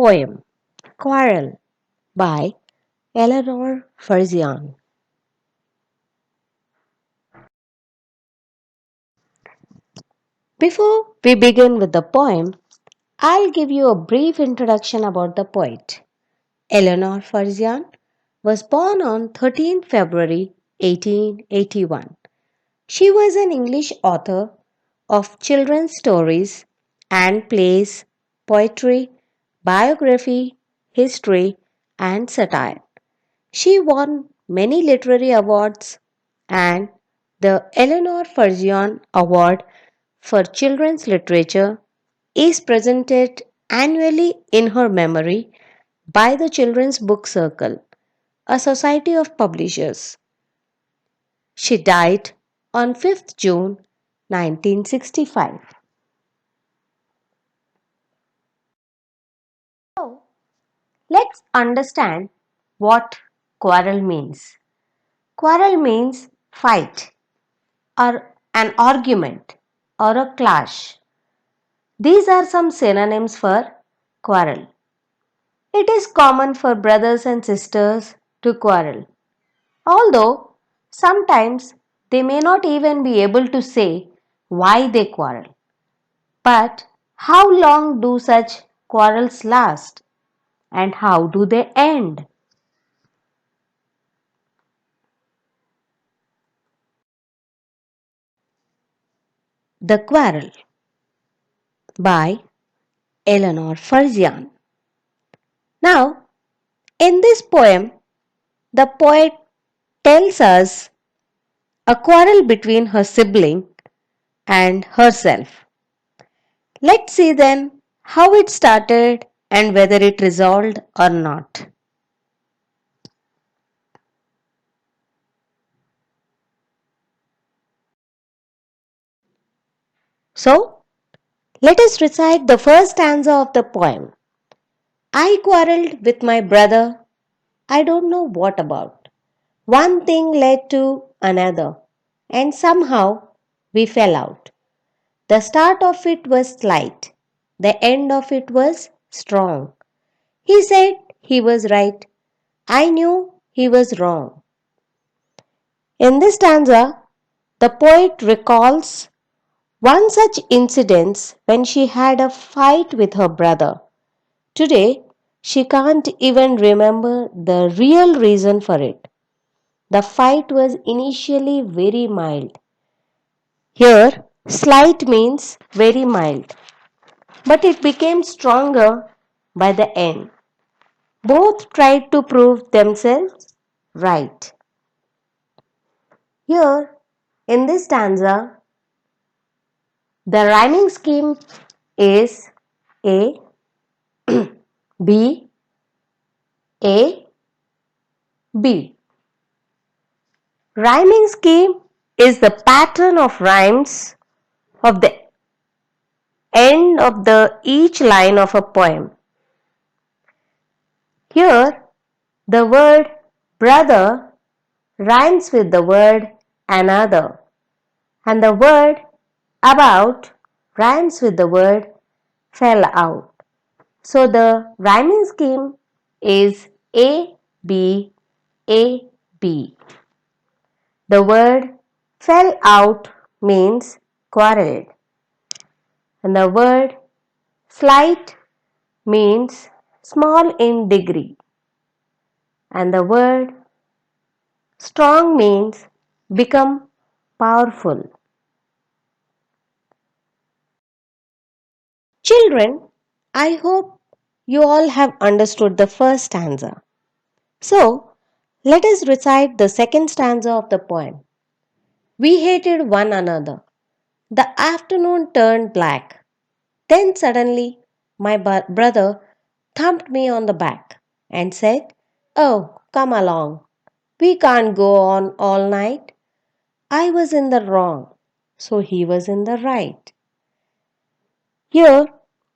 Poem Quarrel by Eleanor Ferzian. Before we begin with the poem, I'll give you a brief introduction about the poet. Eleanor Ferzian was born on 13 February 1881. She was an English author of children's stories and plays, poetry, biography, history, and satire. She won many literary awards and the Eleanor Ferzion Award for Children's Literature is presented annually in her memory by the Children's Book Circle, a society of publishers. She died on 5th June 1965. So, let's understand what quarrel means. Quarrel means fight or an argument or a clash. These are some synonyms for quarrel. It is common for brothers and sisters to quarrel, although sometimes they may not even be able to say why they quarrel. But how long do such quarrels last and how do they end? The Quarrel by Eleanor Ferzian. Now, in this poem, the poet tells us a quarrel between her sibling and herself. Let's see then how it started and whether it resolved or not. So, let us recite the first stanza of the poem. I quarreled with my brother, I don't know what about. One thing led to another, and somehow we fell out. The start of it was slight, the end of it was strong. He said he was right, I knew he was wrong. In this stanza, the poet recalls one such incident when she had a fight with her brother. Today, she can't even remember the real reason for it. The fight was initially very mild. Here, slight means very mild, but it became stronger by the end. Both tried to prove themselves right. Here, in this stanza, the rhyming scheme is A, B, A, B. Rhyming scheme is the pattern of rhymes of the end of the each line of a poem. Here, the word brother rhymes with the word another, and the word about rhymes with the word fell out. So the rhyming scheme is A, B, A, B. The word fell out means quarreled, and the word slight means small in degree, and the word strong means become powerful. Children, I hope you all have understood the first stanza. So, let us recite the second stanza of the poem. We hated one another. The afternoon turned black. Then suddenly my brother thumped me on the back and said, Oh, come along. We can't go on all night. I was in the wrong, so he was in the right. Here,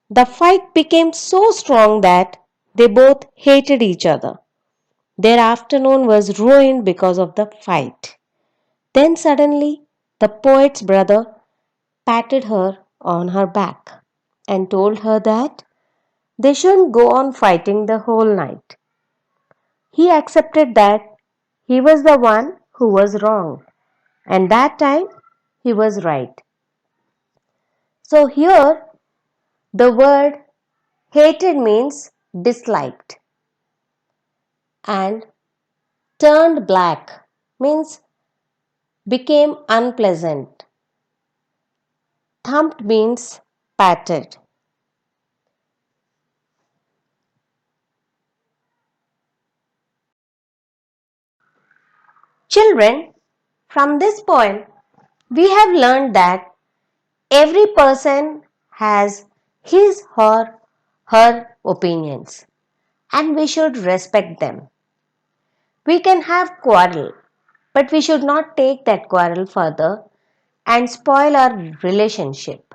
the fight became so strong that they both hated each other. Their afternoon was ruined because of the fight. Then suddenly, the poet's brother patted her on her back and told her that They shouldn't go on fighting the whole night. He accepted that he was the one who was wrong, and that time he was right. So here the word hated means disliked, and turned black means became unpleasant. Thumped means patted. Children, from this poem, we have learned that every person has his or her opinions and we should respect them. We can have quarrel, but we should not take that quarrel further and spoil our relationship.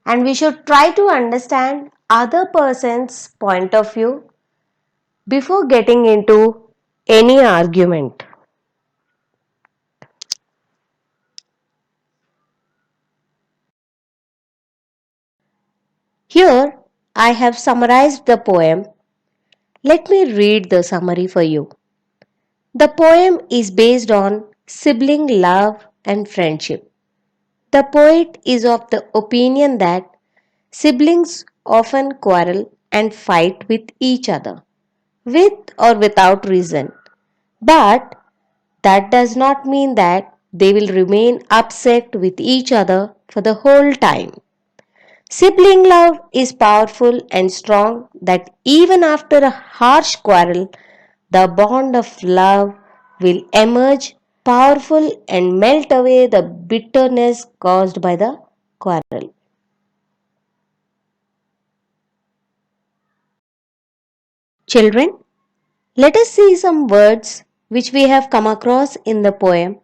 And we should try to understand other person's point of view before getting into any argument. Here I have summarized the poem. Let me read the summary for you. The poem is based on sibling love and friendship. The poet is of the opinion that siblings often quarrel and fight with each other, with or without reason. But that does not mean that they will remain upset with each other for the whole time. Sibling love is powerful and strong that even after a harsh quarrel, the bond of love will emerge powerful and melt away the bitterness caused by the quarrel. Children, let us see some words which we have come across in the poem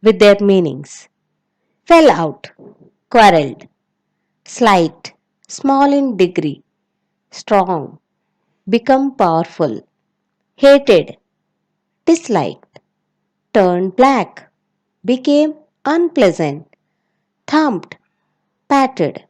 with their meanings. Fell out, quarreled, slight, small in degree, strong, become powerful, hated, disliked, turned black, became unpleasant, thumped, patted.